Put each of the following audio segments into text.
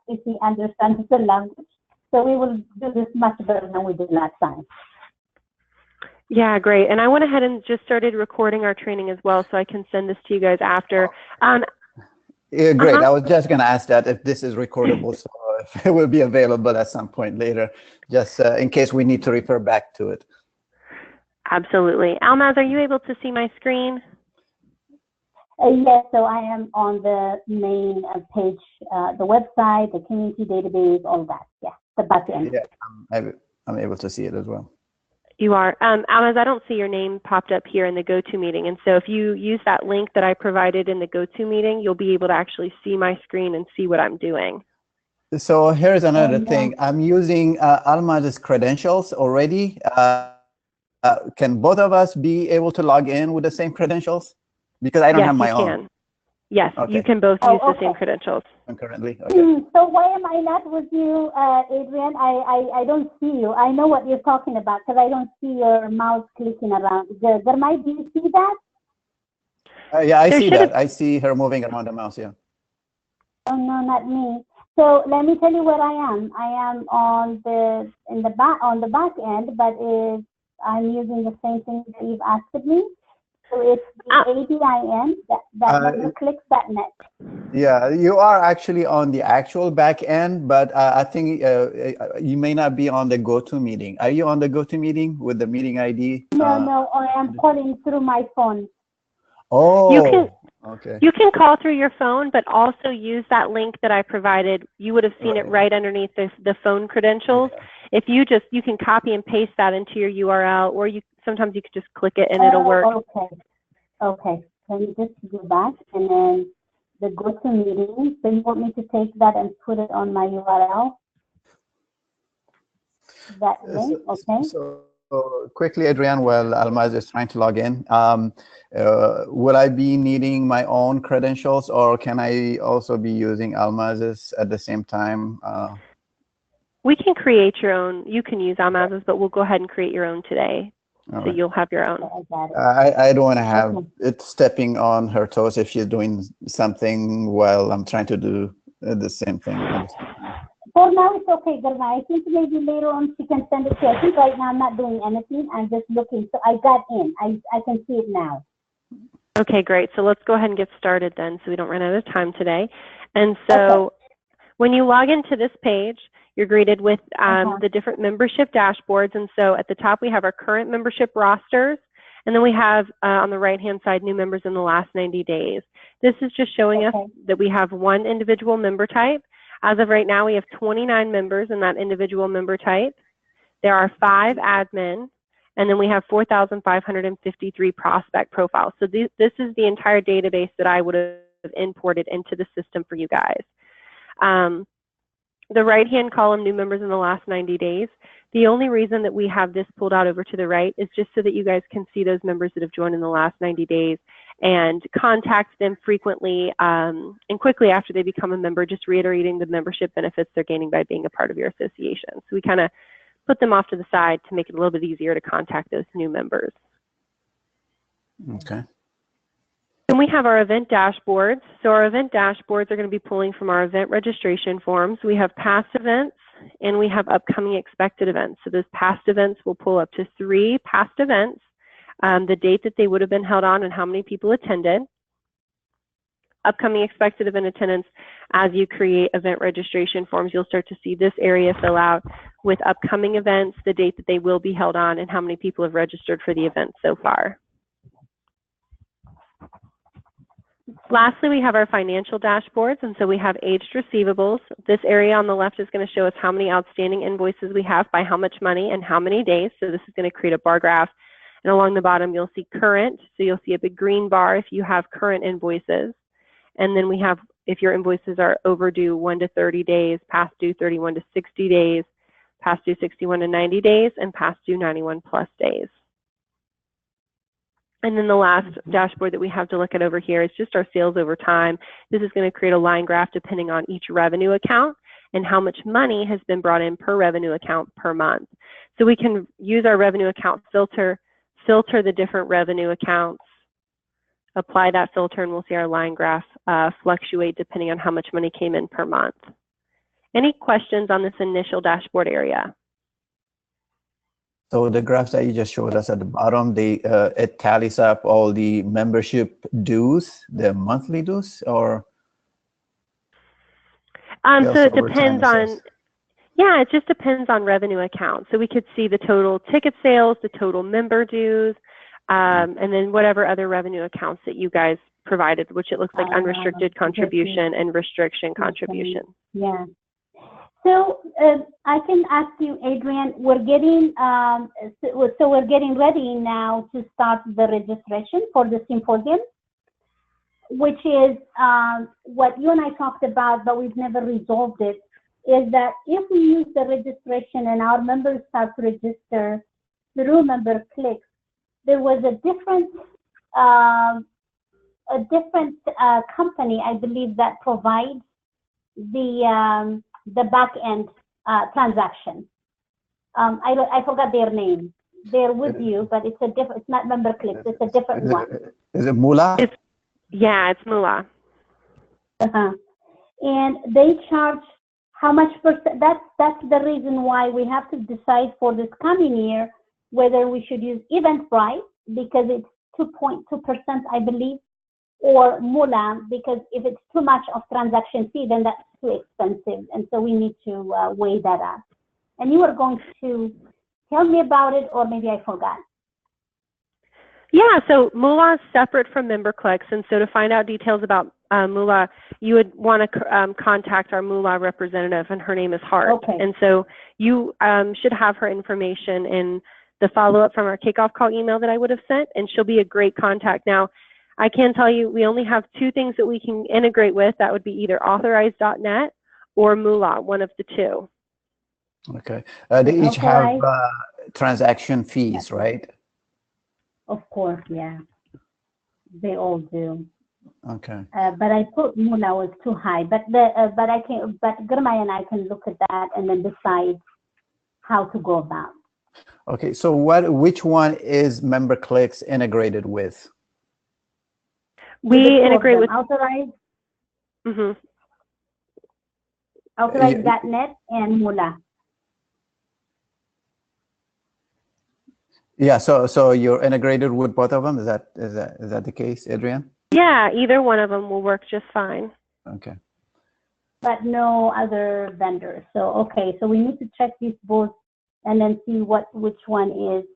if he understands the language. So we will do this much better than we did last time. Yeah, great. And I went ahead and just started recording our training as well, so I can send this to you guys after. Yeah, great. I was just going to ask that if this is recordable, so if it will be available at some point later, just in case we need to refer back to it. Absolutely. Almaz, are you able to see my screen? Yes, so I am on the main page, the website, the community database, all that. Yeah, the back end. Yeah, I'm able to see it as well. You are. Almaz, I don't see your name popped up here in the GoToMeeting. And so if you use that link that I provided in the GoToMeeting, you'll be able to actually see my screen and see what I'm doing. So here's another thing. I'm using Almaz's credentials already. Can both of us be able to log in with the same credentials? Because I don't have my own. Can. Yes, you can both use the same credentials. Concurrently. Okay. So why am I not with you, Adrian? I don't see you. I know what you're talking about because I don't see your mouse clicking around. Garmai, do you see that? Yeah, I see that. I see her moving around the mouse, yeah. Oh, no, not me. So let me tell you where I am. I am on the back end, but I'm using the same thing that you've asked me. So it's the ADIN, that clicks that net. Yeah, you are actually on the actual back end, but I think you may not be on the GoToMeeting. Are you on the GoToMeeting with the meeting ID? No, I am calling through my phone. Oh, You can call through your phone, but also use that link that I provided. You would have seen it right underneath the phone credentials. Yeah. If you can copy and paste that into your URL, or sometimes you could just click it and it'll work. Okay. Let me just go back and then the GoToMeeting. So you want me to take that and put it on my URL? That link, okay. So quickly, Adrian, while Almaz is trying to log in, will I be needing my own credentials, or can I also be using Almaz's at the same time? We can create your own. You can use Almaz's, but we'll go ahead and create your own today. So you'll have your own. I don't want to have it stepping on her toes if she's doing something while I'm trying to do the same thing. For now, it's okay, Garma. I think maybe later on she can send it to us. I think right now I'm not doing anything. I'm just looking. So I got in. I can see it now. Okay, great. So let's go ahead and get started then so we don't run out of time today. And so when you log into this page, you're greeted with the different membership dashboards. And so at the top, we have our current membership rosters. And then we have on the right-hand side, new members in the last 90 days. This is just showing us that we have one individual member type. As of right now, we have 29 members in that individual member type. There are 5 admin, and then we have 4,553 prospect profiles. So this is the entire database that I would have imported into the system for you guys. The right-hand column, new members in the last 90 days, the only reason that we have this pulled out over to the right is just so that you guys can see those members that have joined in the last 90 days and contact them frequently and quickly after they become a member, just reiterating the membership benefits they're gaining by being a part of your association. So we kind of put them off to the side to make it a little bit easier to contact those new members. Okay. Then we have our event dashboards. So our event dashboards are going to be pulling from our event registration forms. We have past events and we have upcoming expected events. So those past events will pull up to 3 past events, the date that they would have been held on and how many people attended. Upcoming expected event attendance, as you create event registration forms, you'll start to see this area fill out with upcoming events, the date that they will be held on, and how many people have registered for the event so far. Lastly, we have our financial dashboards, and so we have aged receivables. This area on the left is going to show us how many outstanding invoices we have by how much money and how many days. So this is going to create a bar graph. And along the bottom, you'll see current. So you'll see a big green bar if you have current invoices. And then we have, if your invoices are overdue 1 to 30 days, past due 31 to 60 days, past due 61 to 90 days, and past due 91 plus days. And then the last dashboard that we have to look at over here is just our sales over time. This is going to create a line graph depending on each revenue account and how much money has been brought in per revenue account per month. So we can use our revenue account filter the different revenue accounts, apply that filter, and we'll see our line graph fluctuate depending on how much money came in per month. Any questions on this initial dashboard area? So the graphs that you just showed us at the bottom, it tallies up all the membership dues, the monthly dues, or so it depends on, yeah, it just depends on revenue accounts. So we could see the total ticket sales, the total member dues, and then whatever other revenue accounts that you guys provided, which it looks like unrestricted contribution and restriction contribution. Yeah. So I can ask you, Adrian, we're getting so we're getting ready now to start the registration for the symposium, which is what you and I talked about, but we've never resolved it, is that if we use the registration and our members start to register through member clicks, there was a different company, I believe, that provides the back end transaction. I forgot their name. They're with you, but it's a different. It's not member clicks. It's a different one. Is it Mula? It's Mula. And they charge how much percent? That's the reason why we have to decide for this coming year whether we should use Eventbrite because it's 2.2%, I believe, or Mula because if it's too much of transaction fee, then that's too expensive, and so we need to weigh that up. And you were going to tell me about it, or maybe I forgot. Yeah, so Mula is separate from MemberClicks, and so to find out details about Mula, you would want to contact our Mula representative, and her name is Hart. Okay. And so you should have her information in the follow-up from our kickoff call email that I would have sent, and she'll be a great contact. Now, I can tell you we only have two things that we can integrate with. That would be either authorized.net or Mula, one of the two. Okay. They each have transaction fees, right? Of course, yeah. They all do. Okay. But I thought Mula was too high. But Gurmai and I can look at that and then decide how to go about. Okay. So which one is MemberClicks integrated with? We integrate with Authorized. Authorized.net and Mula. Yeah, so you're integrated with both of them. Is that the case, Adrian? Yeah, either one of them will work just fine. Okay. But no other vendors. So okay, so we need to check these both and then see which one is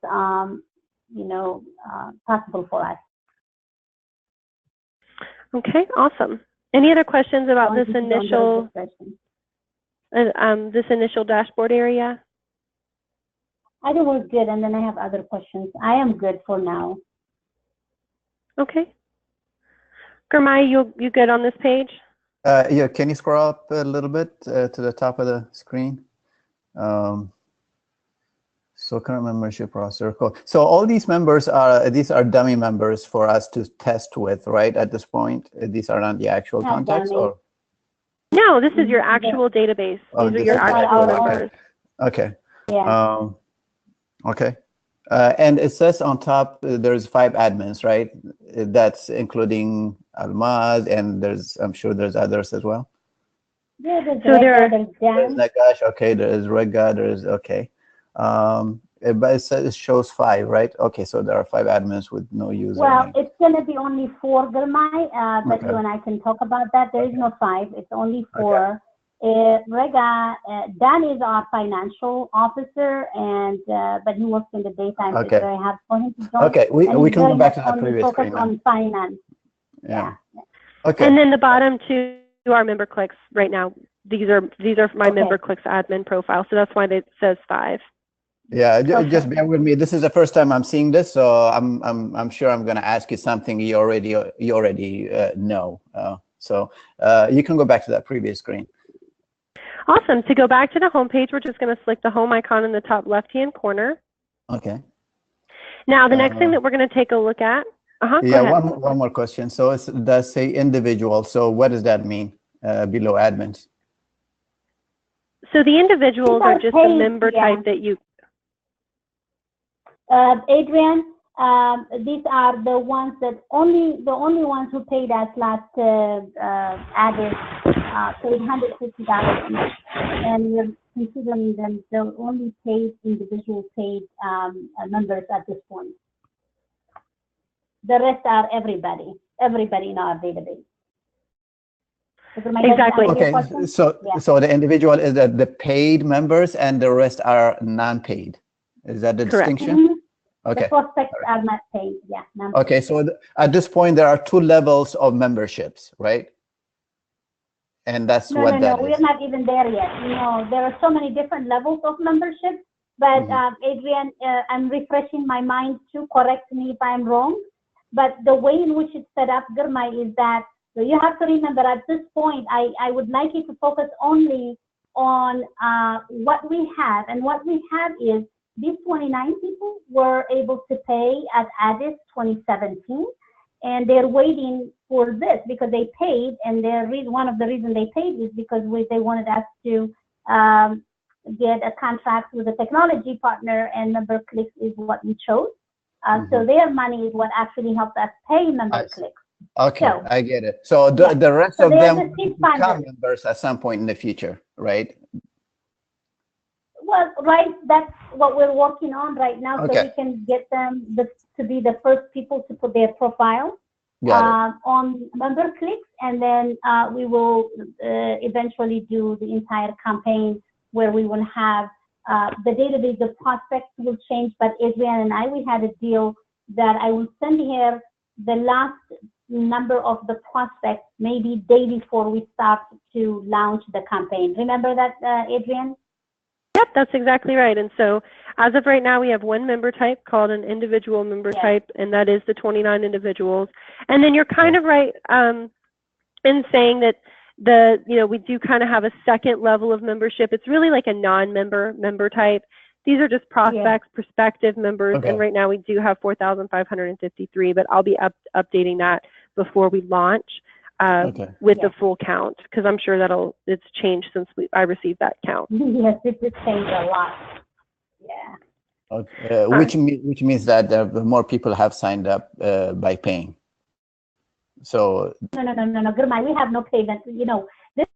possible for us. Okay, awesome. Any other questions about this initial dashboard area? I think we're good, and then I have other questions. I am good for now. Okay. Gurmai, you good on this page? Yeah, can you scroll up a little bit to the top of the screen? So current membership roster. So all these members are dummy members for us to test with, right? At this point, these are not the actual contacts, or? No, this is your actual database. These are your actual members. Okay. Yeah. Okay. And it says on top there's 5 admins, right? That's including Almaz, and I'm sure there's others as well. Yeah, there's Nagash. Okay, there is Rega. There is but it shows 5, right? Okay, so there are 5 admins with no user. Well, it's going to be only 4, Gurmai, but you and I can talk about that. There is no 5. It's only 4. Rega, Dan is our financial officer, and but he works in the daytime. Okay. It's very hard for him to join. Okay, we can go back to the previous screen. On finance. Yeah. Okay. And then the bottom 2 are MemberClicks right now. These are my MemberClicks admin profile, so that's why it says 5. Yeah, just bear with me. This is the first time I'm seeing this, so I'm sure I'm going to ask you something you already know. So you can go back to that previous screen. Awesome. To go back to the home page, we're just going to select the home icon in the top left-hand corner. Okay. Now, the next thing that we're going to take a look at. Yeah, one more question. So it does say individual. So what does that mean below admins? So the individuals are just the member type that you. Adrian, These are the ones that the only ones who paid us last added paid $150 each, and we're considering them the only paid individual paid members at this point. The rest are everybody in our database. Exactly. Okay, so the individual is the paid members and the rest are non-paid. Is that the Correct. distinction? Mm-hmm. Okay. The prospects are not paid, yeah. Okay, so at this point there are 2 levels of memberships, right? And that's no, we're not even there yet. There are so many different levels of membership, but Adrian, I'm refreshing my mind to correct me if I'm wrong. But the way in which it's set up, Gurmai, is that so you have to remember at this point, I would like you to focus only on what we have. And what we have is these 29 people were able to pay at ADIS 2017. And they're waiting for this because they paid. And one of the reasons they paid is because they wanted us to get a contract with a technology partner, and MemberClicks is what we chose. So their money is what actually helped us pay MemberClicks. Okay, so, I get it. So the rest of them become members at some point in the future, right? Well, right, that's what we're working on right now, so we can get them to be the first people to put their profile on MemberClicks, and then we will eventually do the entire campaign where we will have the database of prospects will change, but Adrian and we had a deal that I will send here the last number of the prospects maybe day before we start to launch the campaign. Remember that, Adrian? Yep, that's exactly right. And so as of right now, we have one member type called an individual member type, and that is the 29 individuals. And then you're kind of right in saying that we do kind of have a second level of membership. It's really like a non-member member type. These are just prospects, prospective members, and right now we do have 4,553, but I'll be updating that before we launch with the full count, because I'm sure it's changed since I received that count. Yes, it's changed a lot. Yeah. Okay. Which means that more people have signed up by paying. So no, Gurmai, we have no payment. This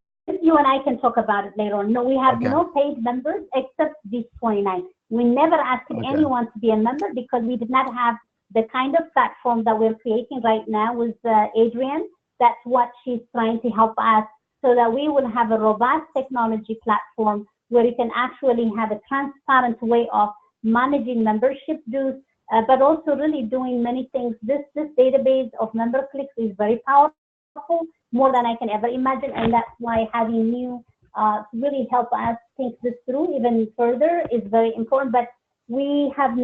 you and I can talk about it later on. No, we have no paid members except these 29. We never asked anyone to be a member because we did not have the kind of platform that we're creating right now with Adrian. That's what she's trying to help us, so that we will have a robust technology platform where you can actually have a transparent way of managing membership dues, but also really doing many things. This database of MemberClicks is very powerful, more than I can ever imagine, and that's why having you really help us think this through even further is very important. But we have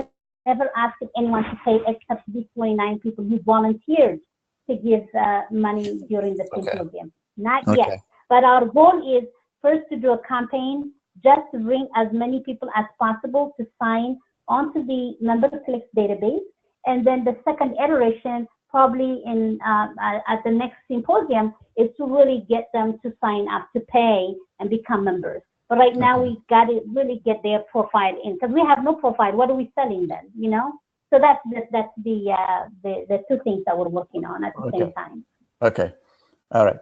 never asked anyone to pay except these 29 people who volunteered to give money during the symposium. Not yet, but our goal is first to do a campaign just to bring as many people as possible to sign onto the MemberClicks database, and then the second iteration, probably at the next symposium, is to really get them to sign up to pay and become members. But right now we got to really get their profile in, because we have no profile. What are we selling then? So that's the two things that we're working on at the same time. Okay, all right,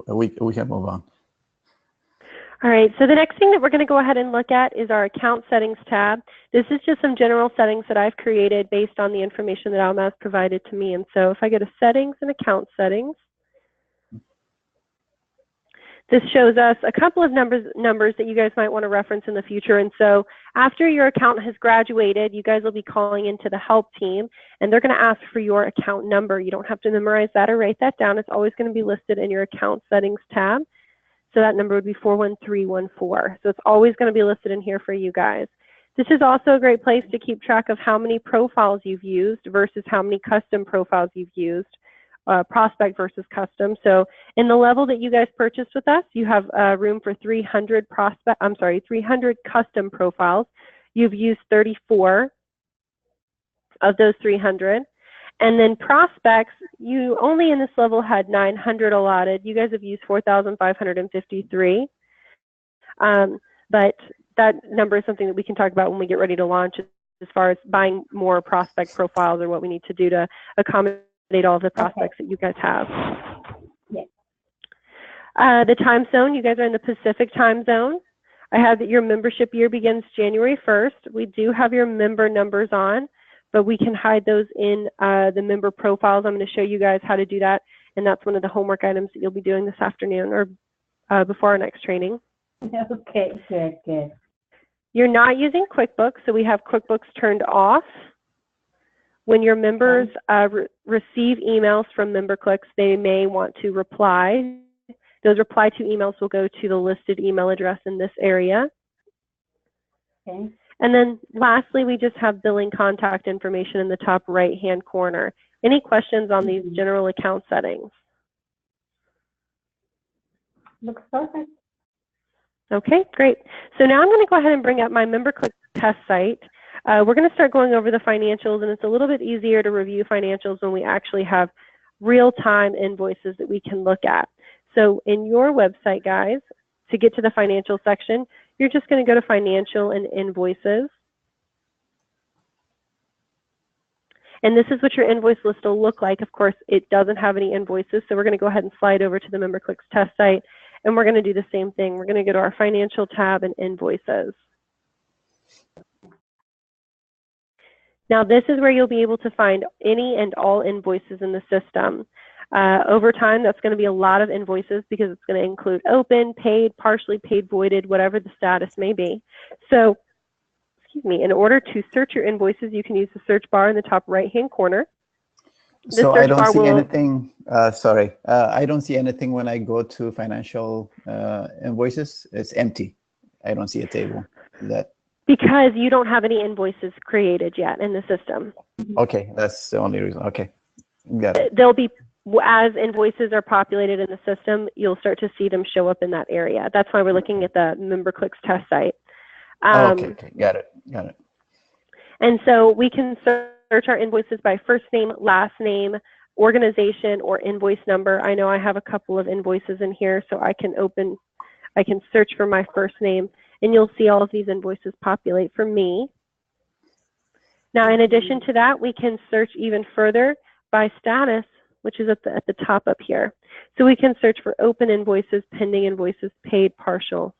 we can move on. All right, so the next thing that we're going to go ahead and look at is our account settings tab. This is just some general settings that I've created based on the information that Almaz provided to me. And so if I go to settings and account settings, this shows us a couple of numbers that you guys might want to reference in the future. And so after your account has graduated, you guys will be calling into the help team, and they're going to ask for your account number. You don't have to memorize that or write that down. It's always going to be listed in your account settings tab. So that number would be 41314. So it's always going to be listed in here for you guys. This is also a great place to keep track of how many profiles you've used versus how many custom profiles you've used, prospect versus custom. So in the level that you guys purchased with us, you have room for 300 custom profiles. You've used 34 of those 300. And then prospects, you only in this level had 900 allotted. You guys have used 4,553. But that number is something that we can talk about when we get ready to launch. as far as buying more prospect profiles or what we need to do to accommodate all the prospects that you guys have. Yes. The time zone, you guys are in the Pacific time zone. I have that your membership year begins January 1st. We do have your member numbers on, but we can hide those in the member profiles. I'm going to show you guys how to do that, and that's one of the homework items that you'll be doing this afternoon or before our next training. Okay, good. You're not using QuickBooks, so we have QuickBooks turned off. When your members receive emails from MemberClicks, they may want to reply. Those reply to emails will go to the listed email address in this area. Okay. And then lastly, we just have billing contact information in the top right-hand corner. Any questions on these general account settings? Looks perfect. Okay, great. So now I'm going to go ahead and bring up my MemberClick test site. We're going to start going over the financials, and it's a little bit easier to review financials when we actually have real-time invoices that we can look at. So in your website, guys, to get to the financial section, you're just going to go to Financial and Invoices. And this is what your invoice list will look like. Of course, it doesn't have any invoices, so we're going to go ahead and slide over to the MemberClicks test site, and we're going to do the same thing. We're going to go to our Financial tab and Invoices. Now, this is where you'll be able to find any and all invoices in the system. Over time, that's going to be a lot of invoices because it's going to include open, paid, partially paid, voided, whatever the status may be. So, in order to search your invoices, you can use the search bar in the top right-hand corner. So I don't see anything, I don't see anything when I go to financial invoices. It's empty. I don't see a table. Is that? Because you don't have any invoices created yet in the system. Okay, that's the only reason. Okay, got it. There'll be, as invoices are populated in the system, you'll start to see them show up in that area. That's why we're looking at the MemberClicks test site. Okay, got it. And so we can search our invoices by first name, last name, organization, or invoice number. I know I have a couple of invoices in here, so I can search for my first name, and you'll see all of these invoices populate for me. Now, in addition to that, we can search even further by status, which is at the top up here. So we can search for open invoices, pending invoices, paid, partial,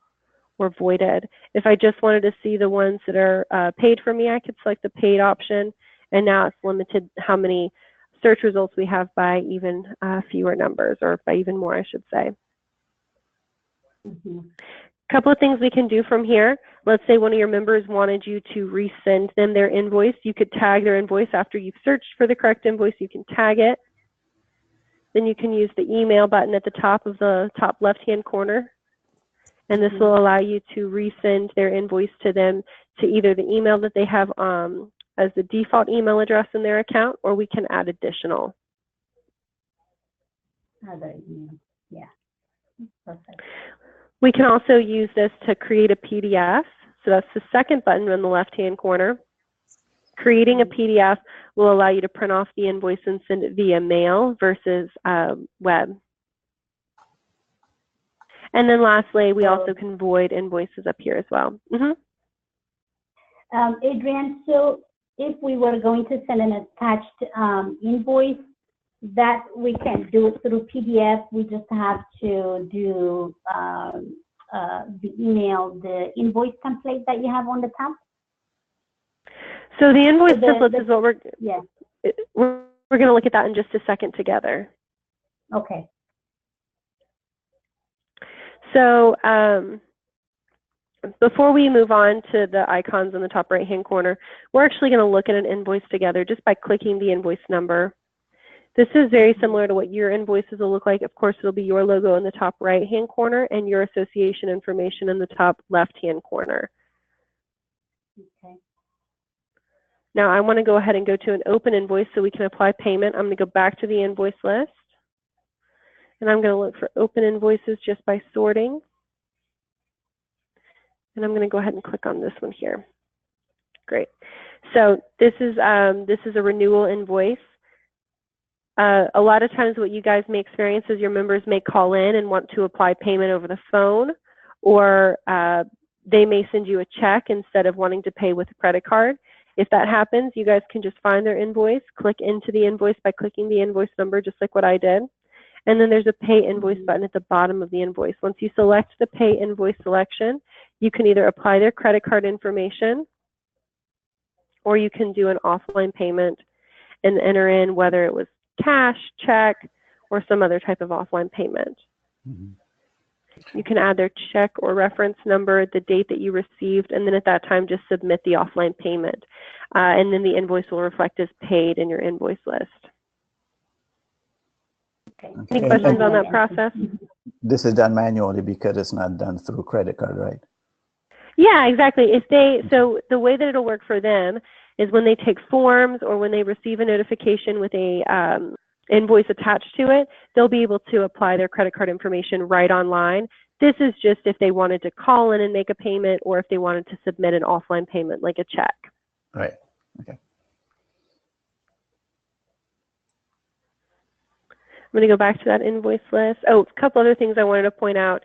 or voided. If I just wanted to see the ones that are paid for me, I could select the paid option, and now it's limited how many search results we have by even fewer numbers, or by even more, I should say. Couple of things we can do from here. Let's say one of your members wanted you to resend them their invoice. You could tag their invoice after you've searched for the correct invoice. You can tag it. Then you can use the email button at the top of the top left-hand corner. And this will allow you to resend their invoice to them to either the email that they have as the default email address in their account, or we can add additional. Other email, yeah. Perfect. We can also use this to create a PDF. So that's the second button in the left-hand corner. Creating a PDF will allow you to print off the invoice and send it via mail versus web. And then lastly, we also can void invoices up here as well. Adrienne, so if we were going to send an attached invoice, that we can do it through PDF. We just have to do the invoice template that you have on the top. So the invoice templates is what we're going to look at that in just a second together. Okay. So before we move on to the icons in the top right-hand corner, we're actually going to look at an invoice together just by clicking the invoice number. This is very similar to what your invoices will look like. Of course, it'll be your logo in the top right-hand corner and your association information in the top left-hand corner. Okay. Now, I want to go ahead and go to an open invoice so we can apply payment. I'm going to go back to the invoice list, and I'm going to look for open invoices just by sorting. And I'm going to go ahead and click on this one here. Great. So this is a renewal invoice. A lot of times what you guys may experience is your members may call in and want to apply payment over the phone, or they may send you a check instead of wanting to pay with a credit card. If that happens, you guys can just find their invoice, click into the invoice by clicking the invoice number, just like what I did. And then there's a pay invoice button at the bottom of the invoice. Once you select the pay invoice selection, you can either apply their credit card information, or you can do an offline payment and enter in whether it was cash, check, or some other type of offline payment. Mm-hmm. You can add their check or reference number, the date that you received, and then at that time just submit the offline payment. And then the invoice will reflect as paid in your invoice list. Okay. Any questions on that process? This is done manually because it's not done through credit card, right? Yeah, exactly. So the way that it'll work for them is when they take forms or when they receive a notification with a invoice attached to it, they'll be able to apply their credit card information right online. This is just if they wanted to call in and make a payment, or if they wanted to submit an offline payment like a check. Right. Okay. I'm going to go back to that invoice list. Oh, a couple other things I wanted to point out.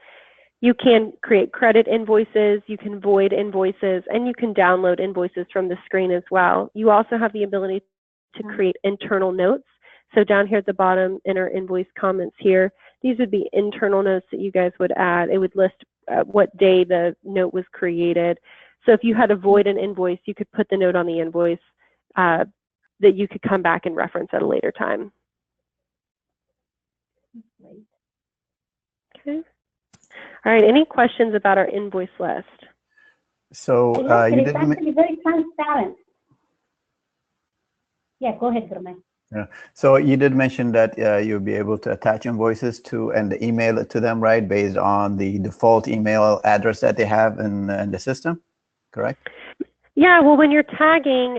You can create credit invoices, you can void invoices, and you can download invoices from the screen as well. You also have the ability to create internal notes. So down here at the bottom in our invoice comments here, these would be internal notes that you guys would add. It would list what day the note was created. So if you had to void an invoice, you could put the note on the invoice that you could come back and reference at a later time. Okay. All right, any questions about our invoice list? So you it's actually very transparent. Yeah, go ahead, Gurmeet. Yeah. So you did mention that you'll be able to attach invoices to and email it to them, right, based on the default email address that they have in the system, correct? Yeah, well, when you're tagging,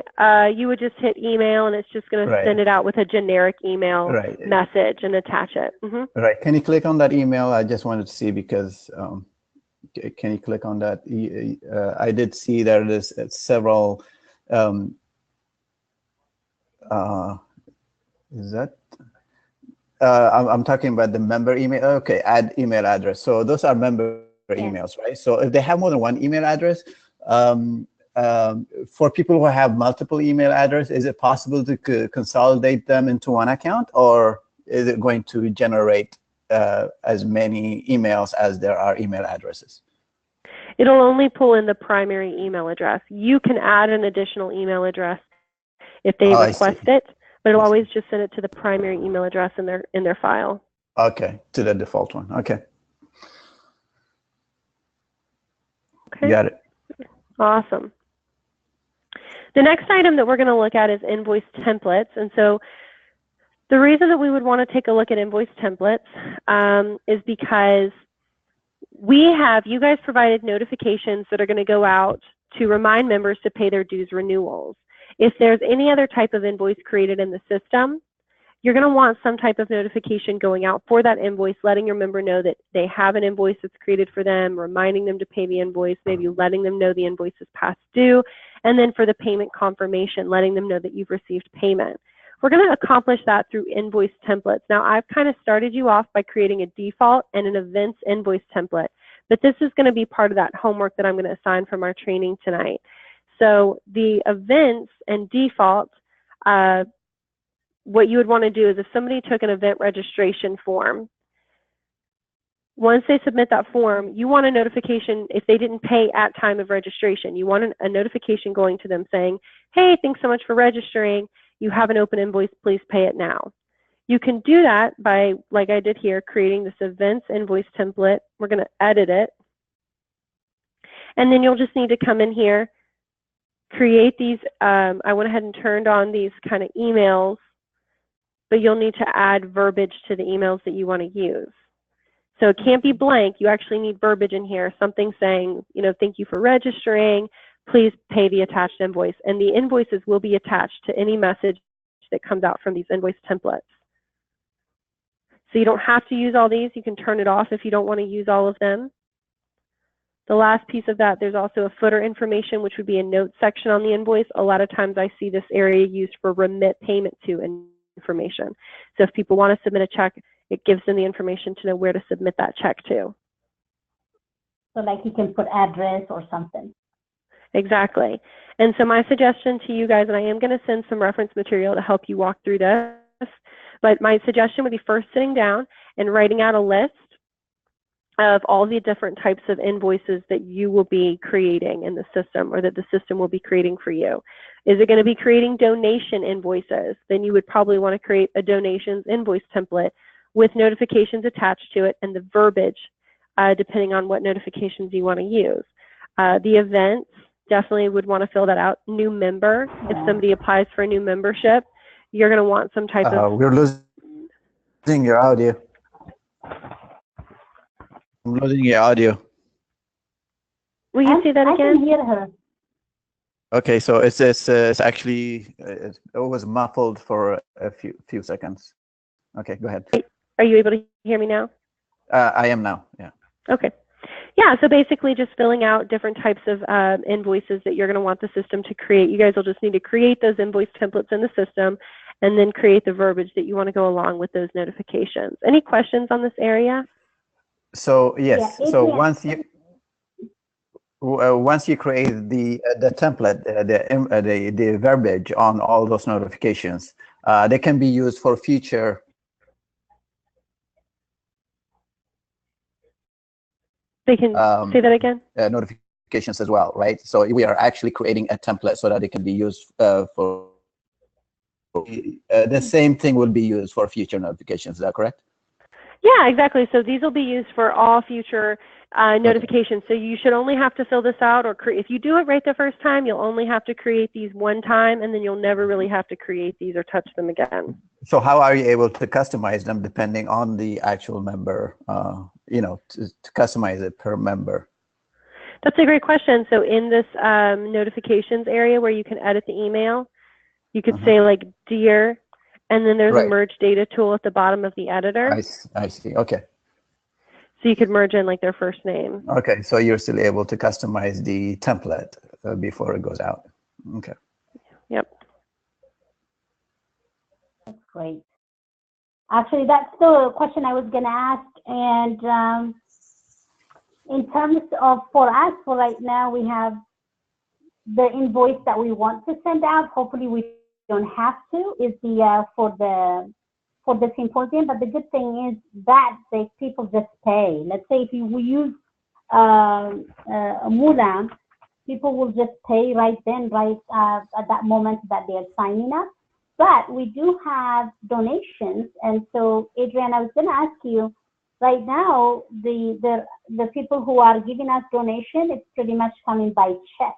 you would just hit email, and it's just going to send it out with a generic email message and attach it. Mm-hmm. Right. Can you click on that email? I just wanted to see because can you click on that? I did see there is several. Is that? I'm talking about the member email. Okay, add email address. So those are member emails, right? So if they have more than one email address, for people who have multiple email address, is it possible to consolidate them into one account, or is it going to generate as many emails as there are email addresses? It'll only pull in the primary email address. You can add an additional email address if they request it, but it'll always just send it to the primary email address in their file. Okay, to the default one. Okay. Okay. Got it. Awesome. The next item that we're going to look at is invoice templates. And so the reason that we would want to take a look at invoice templates is because you guys provided notifications that are going to go out to remind members to pay their dues renewals. If there's any other type of invoice created in the system, you're going to want some type of notification going out for that invoice, letting your member know that they have an invoice that's created for them, reminding them to pay the invoice, maybe letting them know the invoice is past due, and then for the payment confirmation, letting them know that you've received payment. We're going to accomplish that through invoice templates. Now, I've kind of started you off by creating a default and an events invoice template, but this is going to be part of that homework that I'm going to assign from our training tonight. So the events and default, what you would want to do is if somebody took an event registration form, once they submit that form, you want a notification if they didn't pay at time of registration. You want a notification going to them saying, hey, thanks so much for registering. You have an open invoice, please pay it now. You can do that by, like I did here, creating this events invoice template. We're going to edit it. And then you'll just need to come in here, create these. I went ahead and turned on these kind of emails, but you'll need to add verbiage to the emails that you want to use. So it can't be blank. You actually need verbiage in here, something saying, thank you for registering. Please pay the attached invoice. And the invoices will be attached to any message that comes out from these invoice templates. So you don't have to use all these. You can turn it off if you don't want to use all of them. The last piece of that, there's also a footer information, which would be a note section on the invoice. A lot of times I see this area used for remit payment to information. So if people want to submit a check, it gives them the information to know where to submit that check to. So like you can put address or something. Exactly. And so my suggestion to you guys, and I am going to send some reference material to help you walk through this, but my suggestion would be first sitting down and writing out a list of all the different types of invoices that you will be creating in the system, or that the system will be creating for you. Is it going to be creating donation invoices? Then you would probably want to create a donations invoice template with notifications attached to it and the verbiage, depending on what notifications you want to use. The events, definitely would want to fill that out. New member, if somebody applies for a new membership, you're going to want some type of... We're losing your audio. I'm losing your audio. Will you say that again? I can hear her. Okay, so it's actually it was muffled for a few seconds. Okay, go ahead. Are you able to hear me now? I am now. Yeah. Okay. Yeah, so basically just filling out different types of invoices that you're going to want the system to create. You guys will just need to create those invoice templates in the system and then create the verbiage that you want to go along with those notifications. Any questions on this area? So yes, Yeah, so once you create the template, the verbiage on all those notifications, they can be used for future. They can say that again? Notifications as well, right? So we are actually creating a template so that it can be used for the same thing will be used for future notifications. Is that correct? Yeah, exactly. So these will be used for all future notifications. So you should only have to fill this out, or if you do it right the first time, you'll only have to create these one time, and then you'll never really have to create these or touch them again. So how are you able to customize them depending on the actual member, to customize it per member? That's a great question. So in this notifications area where you can edit the email, you could say like dear, and then there's a merge data tool at the bottom of the editor. I see. Okay. So you could merge in like their first name. Okay, so you're still able to customize the template before it goes out. Okay. Yep. That's great. Actually, that's the question I was going to ask. And in terms of, for us, for right now, we have the invoice that we want to send out. Hopefully we don't have to, is the for the symposium. But the good thing is that people just pay. Let's say if we use Mula, people will just pay right then, at that moment that they're signing up. But we do have donations, and so Adrian, I was going to ask you, right now the people who are giving us donation, it's pretty much coming by check.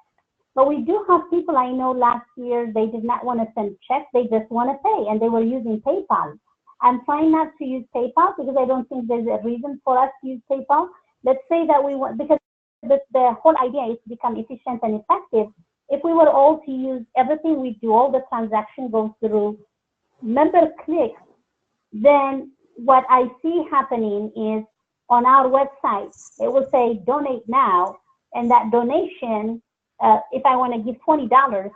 But we do have people, I know last year they did not want to send checks, they just want to pay, and they were using PayPal. I'm trying not to use PayPal because I don't think there's a reason for us to use PayPal. Let's say that we want, because the whole idea is to become efficient and effective. If we were all to use everything we do, all the transaction goes through member clicks, then what I see happening is on our website, it will say donate now, and that donation, if I want to give $20,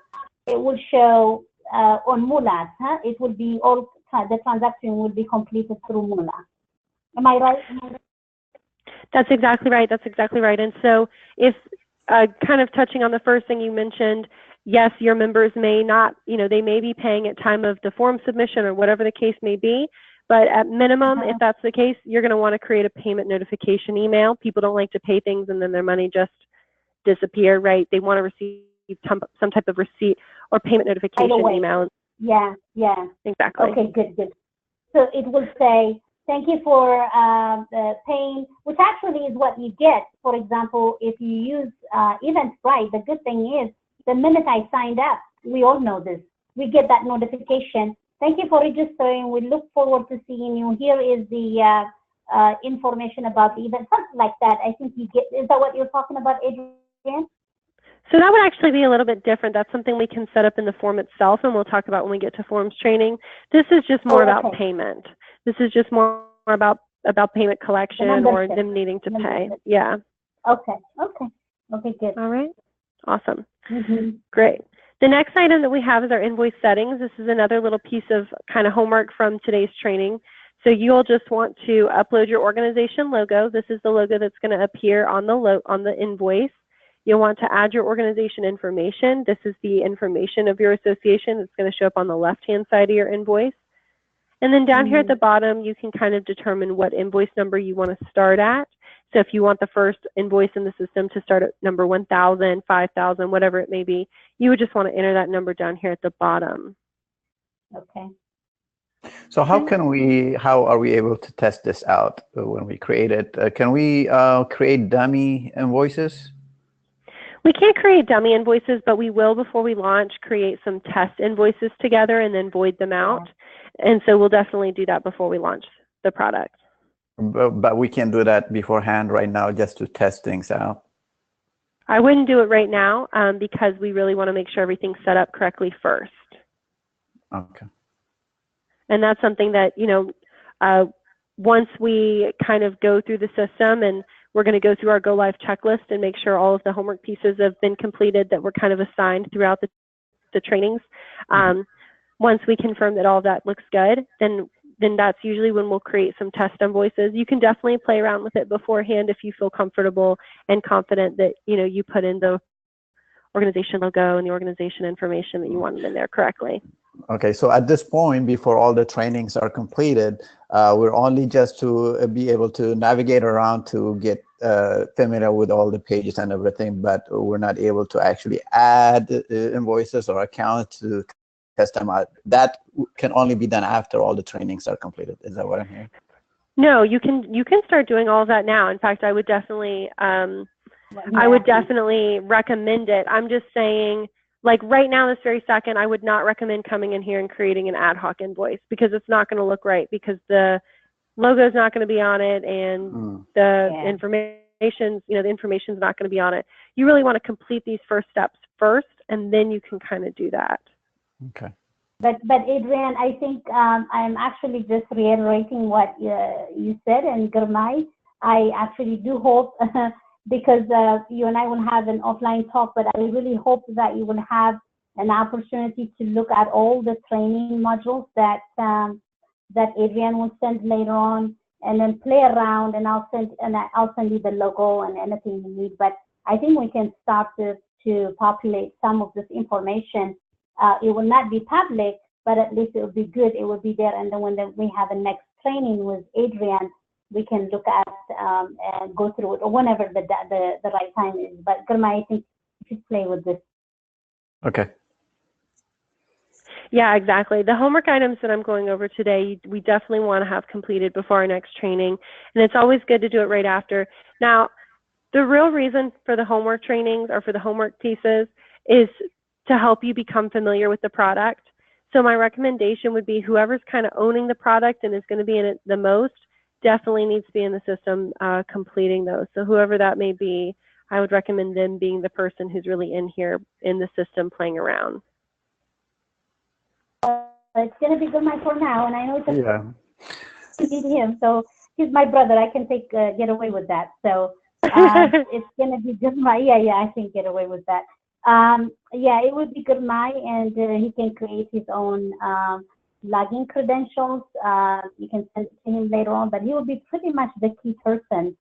it will show on Mula. It will be all, the transaction will be completed through Mula. Am I right? That's exactly right. That's exactly right. And so if kind of touching on the first thing you mentioned, yes, your members may not, they may be paying at time of the form submission or whatever the case may be. But at minimum, if that's the case, you're going to want to create a payment notification email. People don't like to pay things and then their money just disappear, right? They want to receive some type of receipt or payment notification email. Yeah. Exactly. Okay, good. So it will say, thank you for paying, which actually is what you get. For example, if you use Eventbrite, the good thing is the minute I signed up, we all know this, we get that notification. Thank you for registering. We look forward to seeing you. Here is the information about the event, something like that. I think you get, is that what you're talking about, Adrian? So that would actually be a little bit different. That's something we can set up in the form itself, and we'll talk about when we get to forms training. This is just more about payment. This is just more about payment collection or them needing to pay. Yeah. Okay, good. All right. Awesome. Great. The next item that we have is our invoice settings. This is another little piece of kind of homework from today's training. So you'll just want to upload your organization logo. This is the logo that's going to appear on the invoice. You'll want to add your organization information. This is the information of your association. It's going to show up on the left-hand side of your invoice. And then down here at the bottom, you can kind of determine what invoice number you want to start at. So if you want the first invoice in the system to start at number 1,000, 5,000, whatever it may be, you would just want to enter that number down here at the bottom. Okay. So how are we able to test this out when we create it? Can we create dummy invoices? We can't create dummy invoices, but we will, before we launch, create some test invoices together and then void them out. And so we'll definitely do that before we launch the product. But we can do that beforehand right now just to test things out. I wouldn't do it right now because we really want to make sure everything's set up correctly first. Okay. And that's something that, you know, once we kind of go through the system, and we're going to go through our go live checklist and make sure all of the homework pieces have been completed that were kind of assigned throughout the trainings. Once we confirm that all of that looks good, then that's usually when we'll create some test invoices. You can definitely play around with it beforehand if you feel comfortable and confident that, you know, you put in the organization logo and the organization information that you wanted in there correctly. Okay, so at this point, before all the trainings are completed, we're only just to be able to navigate around to get familiar with all the pages and everything, but we're not able to actually add invoices or accounts to test them out. That can only be done after all the trainings are completed. Is that what I'm hearing? No, you can start doing all of that now. In fact, I would definitely recommend it. I'm just saying, like right now, this very second, I would not recommend coming in here and creating an ad hoc invoice because it's not going to look right, because the logo is not going to be on it, and the information's not going to be on it. You really want to complete these first steps first, and then you can kind of do that. Okay. But Adrian, I think I'm actually just reiterating what you said, and Gurmai, I actually do hope because you and I will have an offline talk, but I really hope that you will have an opportunity to look at all the training modules that Adrian will send later on, and then play around, and I'll send you the logo and anything you need. But I think we can start to populate some of this information. It will not be public, but at least it will be good. It will be there, and then when we have a next training with Adrian, we can look at and go through it, or whenever the right time is. But Gurmai, I think you should play with this. Okay. Yeah, exactly. The homework items that I'm going over today, we definitely want to have completed before our next training, and it's always good to do it right after. Now, the real reason for the homework trainings or for the homework pieces is to help you become familiar with the product. So my recommendation would be whoever's kind of owning the product and is going to be in it the most definitely needs to be in the system completing those. So whoever that may be, I would recommend them being the person who's really in here in the system playing around. It's going to be Gurmai for now, and I know it's need him. So he's my brother. I can get away with that. So it's going to be Gurmai. Yeah, I can get away with that. It would be Gurmai, and he can create his own login credentials. You can send it to him later on, but he will be pretty much the key person,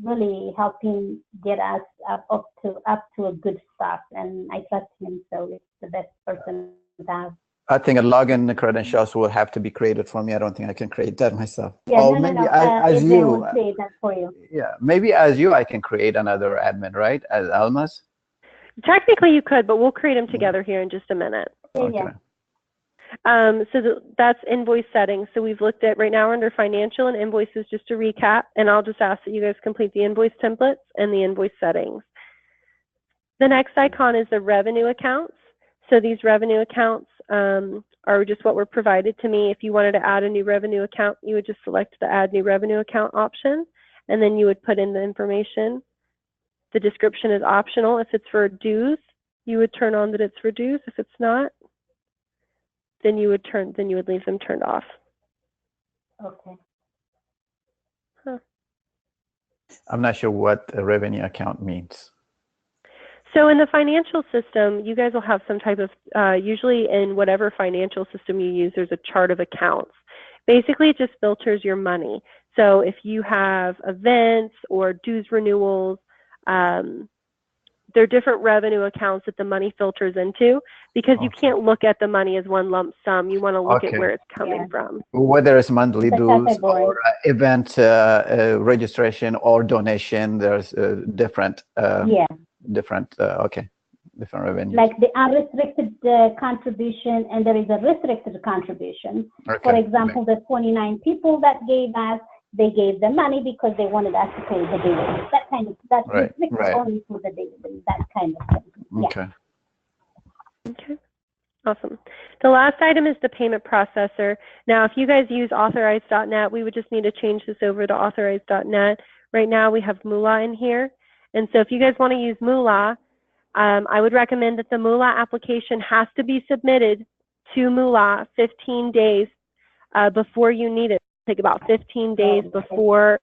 really helping get us up to a good start. And I trust him, so it's the best person to have. I think a login credentials will have to be created for me. I don't think I can create that myself. Yeah, as you will create that for you. Yeah, maybe as you, I can create another admin, right? As Almas. Technically, you could, but we'll create them together here in just a minute. Okay. So that's invoice settings. So we've looked at, right now we're under financial and invoices, just to recap, and I'll just ask that you guys complete the invoice templates and the invoice settings. The next icon is the revenue accounts. So these revenue accounts are just what were provided to me. If you wanted to add a new revenue account, you would just select the add new revenue account option, and then you would put in the information. The description is optional. If it's for dues, you would turn on that it's for dues. If it's not, then you would leave them turned off. Okay. I'm not sure what a revenue account means. So in the financial system, you guys will have some type of, usually in whatever financial system you use, there's a chart of accounts. Basically, it just filters your money. So if you have events or dues renewals, they're different revenue accounts that the money filters into, because you can't look at the money as one lump sum. You want to look at where it's coming from. Whether it's monthly The dues category. or event registration or donation, there's different different revenue. Like the unrestricted contribution, and there is a restricted contribution. For example, the 29 people that gave us, they gave the money because they wanted us to pay the dividends. That kind of, that's restricted only for the dividends, that kind of thing. Okay. Okay. Awesome. The last item is the payment processor. Now, if you guys use authorized.net, we would just need to change this over to authorized.net. Right now, we have Moolah in here. And so if you guys want to use Moolah, I would recommend that the Moolah application has to be submitted to Moolah 15 days before you need it. Take about 15 days before,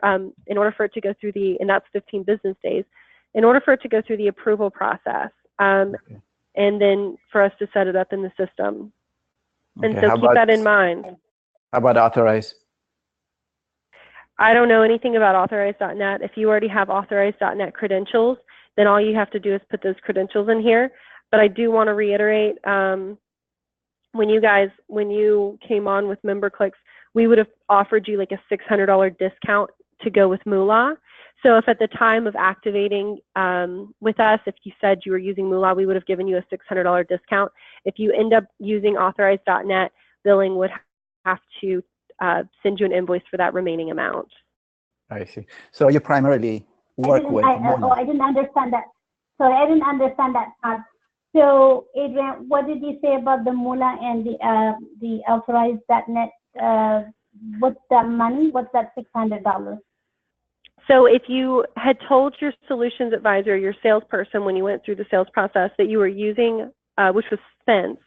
in order for it to go through the, and that's 15 business days, in order for it to go through the approval process, and then for us to set it up in the system. And so keep that in mind. How about authorized? I don't know anything about authorized.net. If you already have authorized.net credentials, then all you have to do is put those credentials in here. But I do want to reiterate, when you came on with MemberClicks, we would have offered you like a $600 discount to go with Moolah. So if at the time of activating with us, if you said you were using Moolah, we would have given you a $600 discount. If you end up using authorized.net, billing would have to send you an invoice for that remaining amount. I see. So you primarily work with Moolah. I didn't understand that. Sorry, I didn't understand that part. So Adrian, what did you say about the Moolah and the authorized.net? What's that money? What's that $600? So if you had told your solutions advisor, your salesperson, when you went through the sales process, that you were using, which was Spence,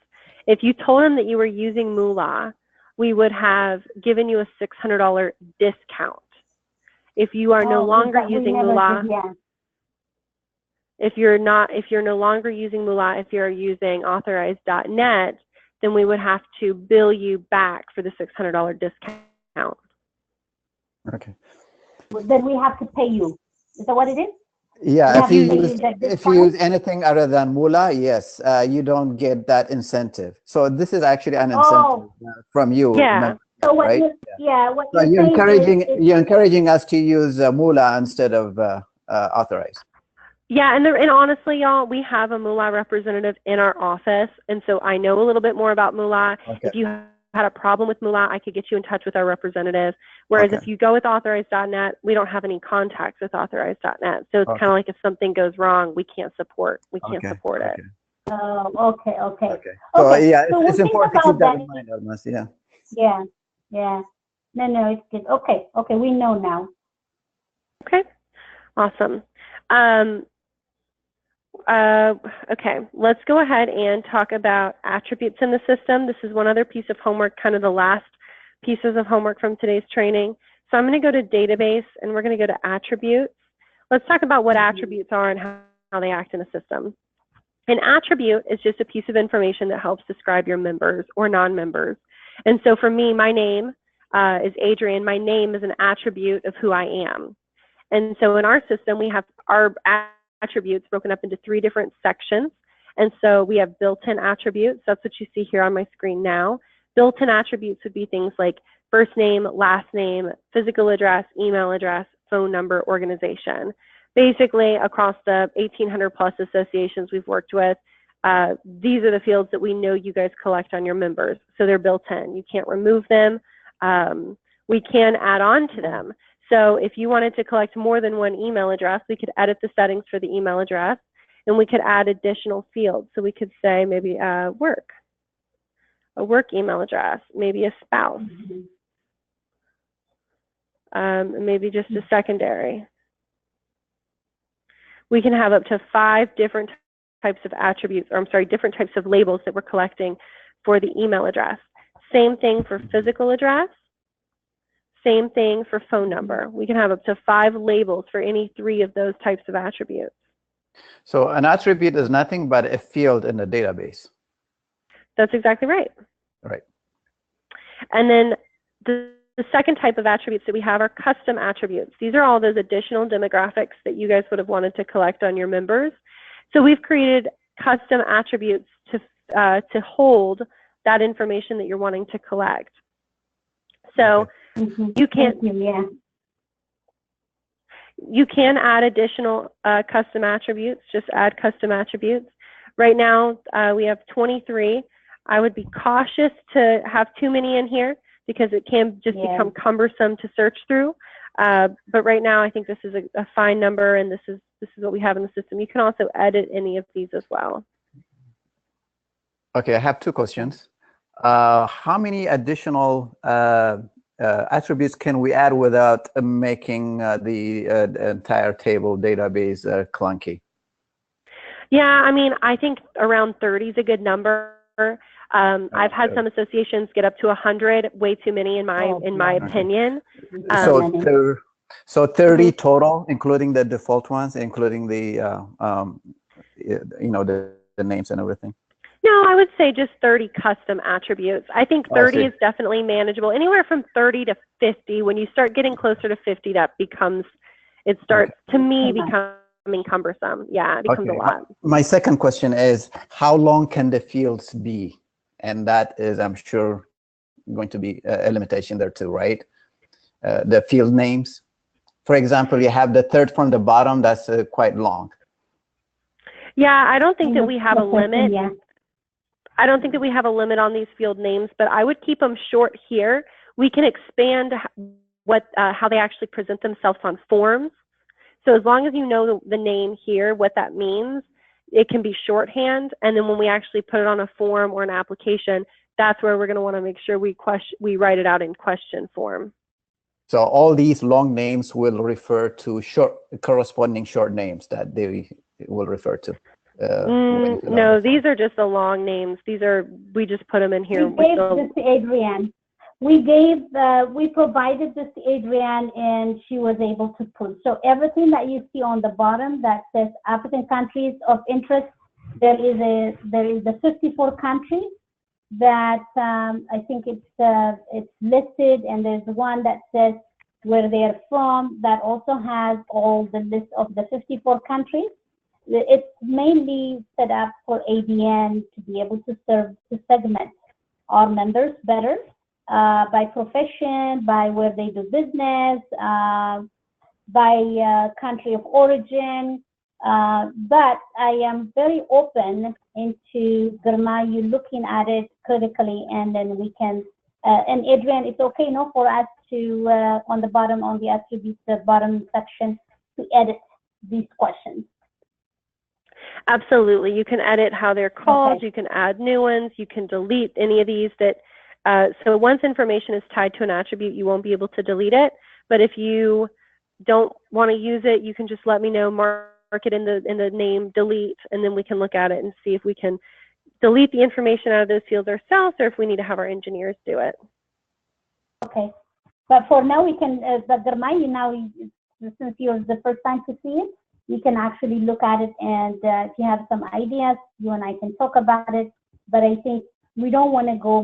if you told them that you were using Moolah, we would have given you a $600 discount. If you are no longer using Moolah, if you're no longer using Moolah, if you're using authorized.net, then we would have to bill you back for the $600 discount. Okay. Then we have to pay you. Is that what it is? Yeah, if you use anything other than Moolah, yes, you don't get that incentive. So this is actually an incentive from you. Yeah. So what right? what so you're encouraging us to use Moolah instead of authorized. Yeah, and honestly, y'all, we have a Moolah representative in our office, and so I know a little bit more about Moolah. If you had a problem with Moolah, I could get you in touch with our representative. Whereas if you go with authorized.net, we don't have any contacts with authorized.net. So it's kind of like if something goes wrong, we can't support it. Oh, okay. So yeah, it's important to keep that in mind, Almas. Yeah. No, it's good. Okay, we know now. Okay, awesome. Okay, let's go ahead and talk about attributes in the system. This is one other piece of homework, kind of the last pieces of homework from today's training. So I'm going to go to database, and we're going to go to attributes. Let's talk about what attributes are and how they act in a system. An attribute is just a piece of information that helps describe your members or non-members. And so for me, my name is Adrian. My name is an attribute of who I am. And so in our system, we have our attributes broken up into 3 different sections. And so we have built-in attributes. That's what you see here on my screen now. Built-in attributes would be things like first name, last name, physical address, email address, phone number, organization. Basically, across the 1,800 plus associations we've worked with, these are the fields that we know you guys collect on your members. So they're built in. You can't remove them. We can add on to them. So if you wanted to collect more than one email address, we could edit the settings for the email address, and we could add additional fields. So we could say maybe a work email address, maybe a spouse, maybe just a secondary. We can have up to 5 different types of attributes, or I'm sorry, different types of labels that we're collecting for the email address. Same thing for physical address. Same thing for phone number. We can have up to 5 labels for any 3 of those types of attributes. So an attribute is nothing but a field in the database. That's exactly right. Right. And then the the second type of attributes that we have are custom attributes. These are all those additional demographics that you guys would have wanted to collect on your members. So we've created custom attributes to hold that information that you're wanting to collect. So you can add additional custom attributes, just add custom attributes. Right now, we have 23. I would be cautious to have too many in here because it can just become cumbersome to search through. But right now, I think this is a fine number, and this is what we have in the system. You can also edit any of these as well. Okay, I have two questions. How many additional attributes can we add without making the entire table database clunky? Yeah, I mean, I think around 30 is a good number. I've had some associations get up to 100, way too many in my opinion. So 30 total, including the default ones, including the the names and everything. No, I would say just 30 custom attributes. I think 30 is definitely manageable. Anywhere from 30 to 50. When you start getting closer to 50, it starts to me becoming cumbersome. Yeah, it becomes a lot. My second question is, how long can the fields be? And that is, I'm sure, going to be a limitation there too, right? The field names. For example, you have the third from the bottom, that's quite long. Yeah, I don't think that we have a limit. I don't think that we have a limit on these field names, but I would keep them short here. We can expand how they actually present themselves on forms. So as long as you know the name here, what that means, it can be shorthand. And then when we actually put it on a form or an application, that's where we're going to want to make sure we write it out in question form. So all these long names will refer to corresponding short names that they will refer to. No, these are just the long names. We just put them in here. We gave this to Adrienne. We provided this to Adrienne, and she was able to put. So everything that you see on the bottom that says African countries of interest, there is the 54 countries that I think it's listed, and there's one that says where they're from that also has all the list of the 54 countries. It's mainly set up for ADN to be able to segment our members better by profession, by where they do business, by country of origin. But I am very open into Girma, you looking at it critically, and then we can, and Adrienne, it's okay for us to, on the bottom, on the attributes, the bottom section, to edit these questions. Absolutely. You can edit how they're called. Okay. You can add new ones. You can delete any of these so once information is tied to an attribute, you won't be able to delete it. But if you don't want to use it, you can just let me know, mark it in the name, delete, and then we can look at it and see if we can delete the information out of those fields ourselves or if we need to have our engineers do it. Okay. But for now, we can, but Girma, since you're the first time to see it, you can actually look at it, and if you have some ideas, you and I can talk about it. But I think we don't want to go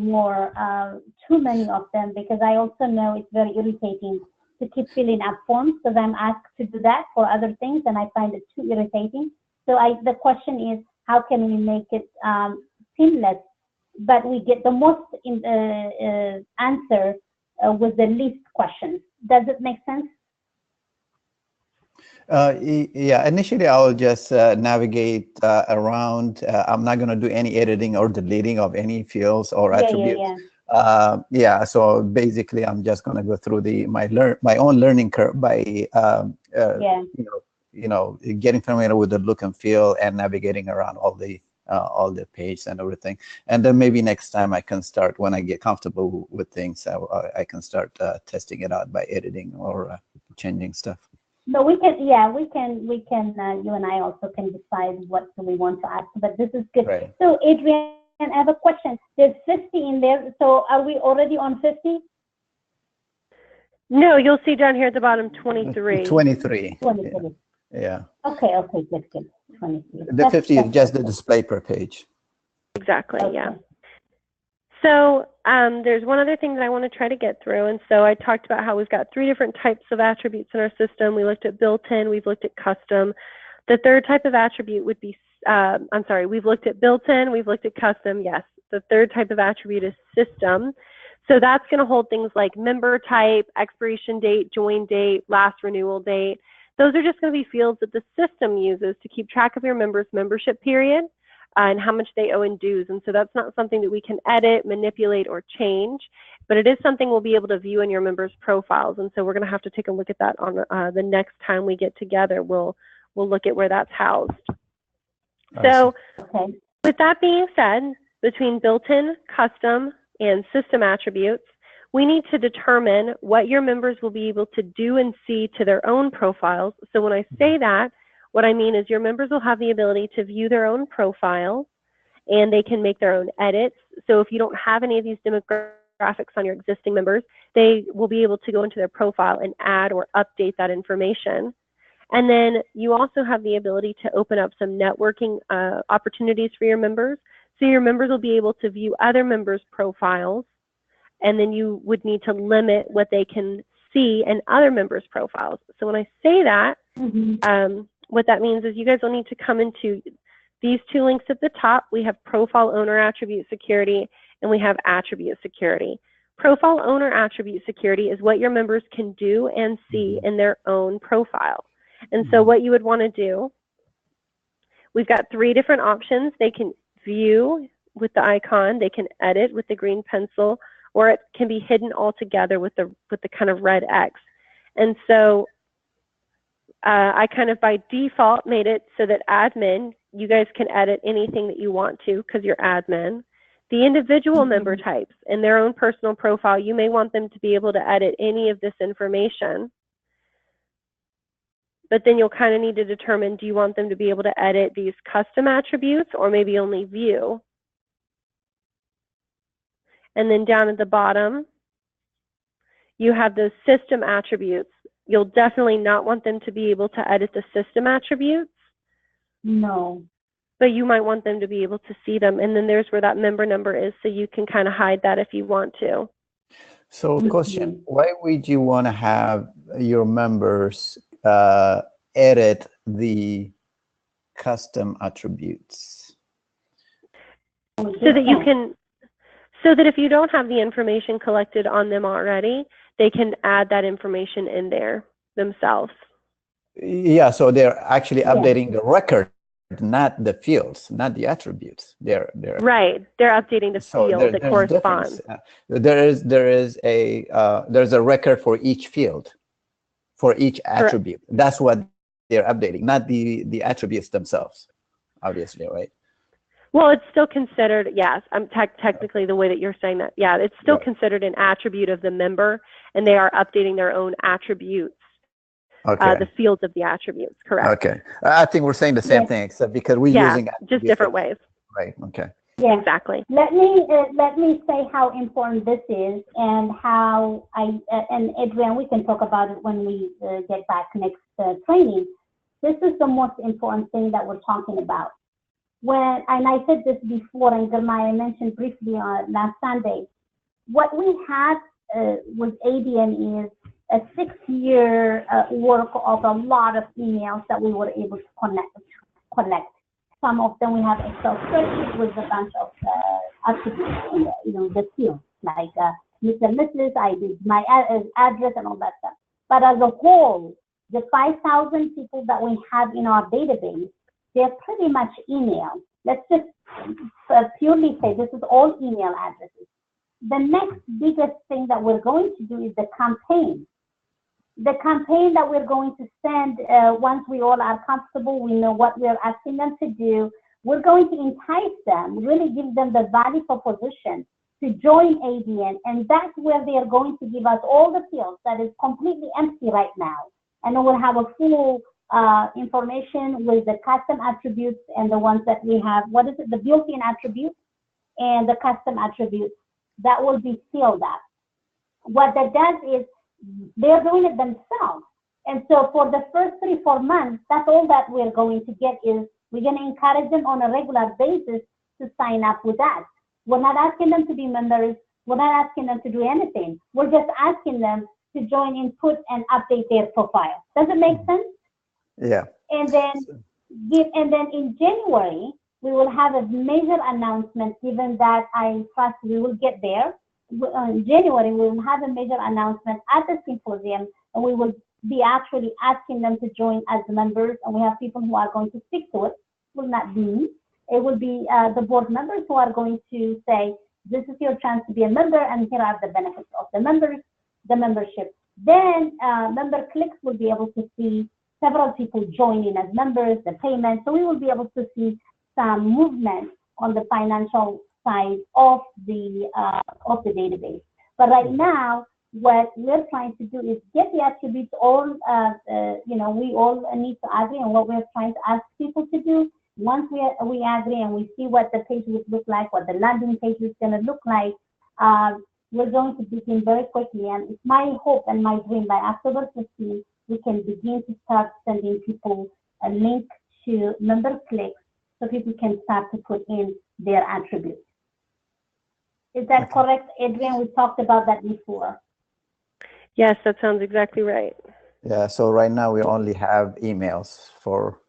too many of them, because I also know it's very irritating to keep filling up forms, because I'm asked to do that for other things, and I find it too irritating. So the question is, how can we make it seamless, but we get the most answer with the least questions? Does it make sense? Yeah, initially I'll just navigate around. I'm not going to do any editing or deleting of any fields or attributes. Yeah. So basically, I'm just going to go through my own learning curve by getting familiar with the look and feel and navigating around all the pages and everything. And then maybe next time I can start, when I get comfortable with things, I can start testing it out by editing or changing stuff. No, we can, you and I also can decide what we want to ask, but this is good. Right. So Adrienne, I have a question. There's 50 in there, so are we already on 50? No, you'll see down here at the bottom 23. 23. Yeah. Okay, good. 23. The 50 is just the display per page. Exactly, okay. Yeah. So there's one other thing that I want to try to get through. And so I talked about how we've got 3 different types of attributes in our system. We looked at built-in, we've looked at custom. The third type of attribute would be, we've looked at built-in, we've looked at custom, yes. The third type of attribute is system. So that's going to hold things like member type, expiration date, join date, last renewal date. Those are just going to be fields that the system uses to keep track of your members' membership period and how much they owe in dues. And so that's not something that we can edit, manipulate, or change, but it is something we'll be able to view in your members' profiles. And so we're going to have to take a look at that on the next time we get together. We'll look at where that's housed. So with that being said, between built-in, custom, and system attributes, we need to determine what your members will be able to do and see to their own profiles. So when I say that, what I mean is your members will have the ability to view their own profile, and they can make their own edits. So if you don't have any of these demographics on your existing members, they will be able to go into their profile and add or update that information. And then you also have the ability to open up some networking opportunities for your members. So your members will be able to view other members' profiles, and then you would need to limit what they can see in other members' profiles. So when I say that, what that means is you guys will need to come into these 2 links at the top. We have profile owner attribute security, and we have attribute security. Profile owner attribute security is what your members can do and see in their own profile. And so what you would want to do, we've got 3 different options. They can view with the icon, they can edit with the green pencil, or it can be hidden altogether with the kind of red X. And so I kind of by default made it so that admin, you guys can edit anything that you want to because you're admin. The individual member types in their own personal profile, you may want them to be able to edit any of this information. But then you'll kind of need to determine, do you want them to be able to edit these custom attributes or maybe only view? And then down at the bottom, you have those system attributes. You'll definitely not want them to be able to edit the system attributes. No. But you might want them to be able to see them. And then there's where that member number is, so you can kind of hide that if you want to. So question, why would you want to have your members edit the custom attributes? So that you can, so that if you don't have the information collected on them already, they can add that information in there themselves. Yeah, so they're actually updating the record, not the fields, not the attributes. They're right. They're updating the field that corresponds. There's a record for each field, for each attribute. That's what they're updating, not the attributes themselves, obviously, right? Well, it's still considered, yes, technically the way that you're saying that, yeah, it's still considered an attribute of the member, and they are updating their own attributes, the fields of the attributes, correct. Okay, I think we're saying the same thing, except because we're using just different ways. Right, okay. Yeah, exactly. Let me say how important this is, and how and Adrian, we can talk about it when we get back next training. This is the most important thing that we're talking about. And I said this before, and Jeremiah mentioned briefly on last Sunday, what we had with ADIN is a 6-year work of a lot of emails that we were able to collect. Some of them we have Excel spreadsheet with a bunch of attributes in the field, like Mr. and Mrs., I did my address and all that stuff. But as a whole, the 5,000 people that we have in our database, they're pretty much email. Let's just purely say this is all email addresses. The next biggest thing that we're going to do is the campaign. The campaign that we're going to send once we all are comfortable, we know what we're asking them to do. We're going to entice them, really give them the value proposition to join ADN, and that's where they are going to give us all the fields that is completely empty right now. And then we'll have a full information with the custom attributes and the ones that we have, the built-in attributes and the custom attributes that will be filled up. What that does is they're doing it themselves. And so for the first 3-4 months, that's all that we're going to get is we're going to encourage them on a regular basis to sign up with us. We're not asking them to be members. We're not asking them to do anything. We're just asking them to join input and update their profile. Does it make sense? Yeah. And then in January, we will have a major announcement, given that I trust we will get there. In January, we will have a major announcement at the symposium, and we will be actually asking them to join as members, and we have people who are going to stick to it. It will not be me. It will be the board members who are going to say, this is your chance to be a member, and here are the benefits of the membership. Then member clicks will be able to see several people joining as members, the payment. So we will be able to see some movement on the financial side of the database. But right now, what we're trying to do is get the attributes all, we all need to agree on what we're trying to ask people to do. Once we agree and we see what the page would look like, what the landing page is going to look like, we're going to begin very quickly. And it's my hope and my dream by October 15th, we can begin to start sending people a link to member clicks so people can start to put in their attributes. Is that correct, Adrian? We talked about that before. Yes, that sounds exactly right. Yeah, so right now we only have emails for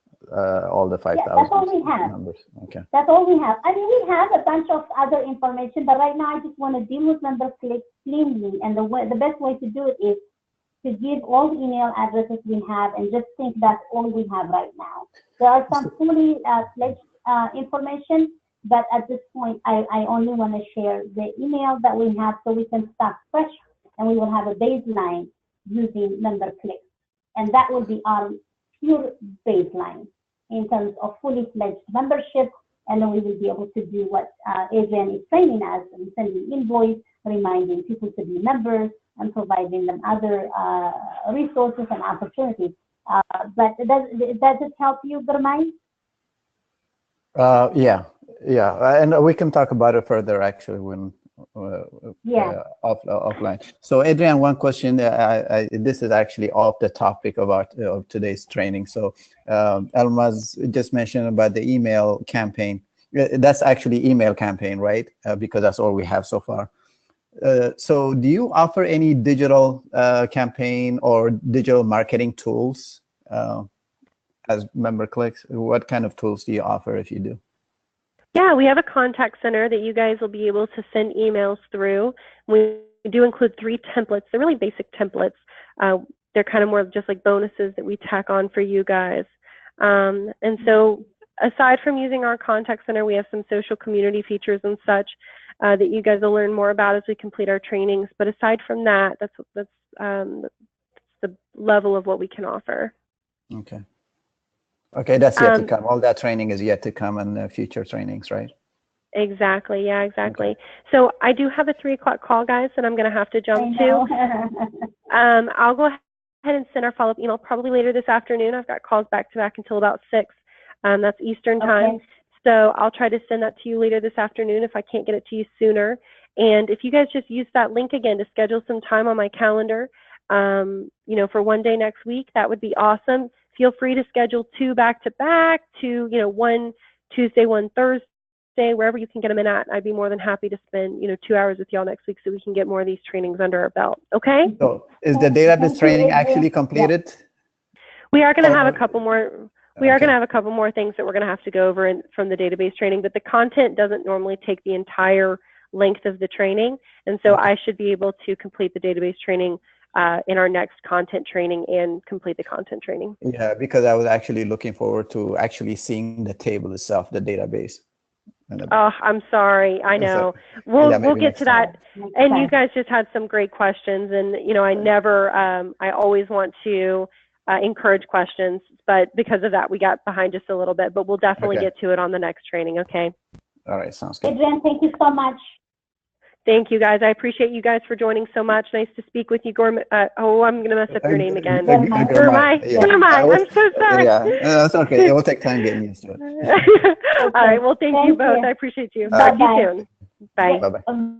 all the 5,000 that's all we have. members. Okay. That's all we have. I mean, we have a bunch of other information, but right now I just want to deal with member clicks cleanly. And the best way to do it is to give all the email addresses we have and just think that's all we have right now. There are some fully fledged information, but at this point, I only want to share the email that we have so we can start fresh, and we will have a baseline using member clicks. And that will be our pure baseline in terms of fully fledged membership. And then we will be able to do what Adrian is training us, and sending invoice, reminding people to be members, and providing them other resources and opportunities. But does it help you, Gurmai? Yeah, and we can talk about it further actually when offline. So Adrian, one question. This is actually off the topic of today's training. So Almaz just mentioned about the email campaign. That's actually email campaign, right? Because that's all we have so far. So do you offer any digital campaign or digital marketing tools as member clicks? What kind of tools do you offer if you do? Yeah, we have a contact center that you guys will be able to send emails through. We do include 3 templates. They're really basic templates. They're kind of more just like bonuses that we tack on for you guys. And so aside from using our contact center, we have some social community features and such that you guys will learn more about as we complete our trainings. But aside from that, that's the level of what we can offer. Okay. Okay, that's yet to come. All that training is yet to come in future trainings, right? Exactly. Yeah, exactly. Okay. So I do have a 3 o'clock call, guys, that I'm going to have to jump to. I'll go ahead and send our follow-up email probably later this afternoon. I've got calls back to back until about 6. That's Eastern time. Okay. So I'll try to send that to you later this afternoon if I can't get it to you sooner. And if you guys just use that link again to schedule some time on my calendar, for one day next week, that would be awesome. Feel free to schedule 2 back-to-back, 2, 1 Tuesday, 1 Thursday, wherever you can get them in at. I'd be more than happy to spend, 2 hours with y'all next week so we can get more of these trainings under our belt. Okay? So is the database training actually completed? We are going to have a couple more. We are going to have a couple more things that we're going to have to go over from the database training, but the content doesn't normally take the entire length of the training. And so I should be able to complete the database training in our next content training and complete the content training. Yeah, because I was actually looking forward to actually seeing the table itself, the database. Oh, I'm sorry. I know. So, we'll get to that. And you guys just had some great questions. And, I always want to encourage questions. But because of that, we got behind just a little bit. But we'll definitely get to it on the next training, okay? All right, sounds good. Adrian, thank you so much. Thank you, guys. I appreciate you guys for joining so much. Nice to speak with you, Gorm. I'm going to mess up your name again. Gurmai. I'm so sorry. Yeah, that's okay. It will take time getting used to it. All right. Well, thank you both. I appreciate you. Talk to you soon. Bye. Bye-bye.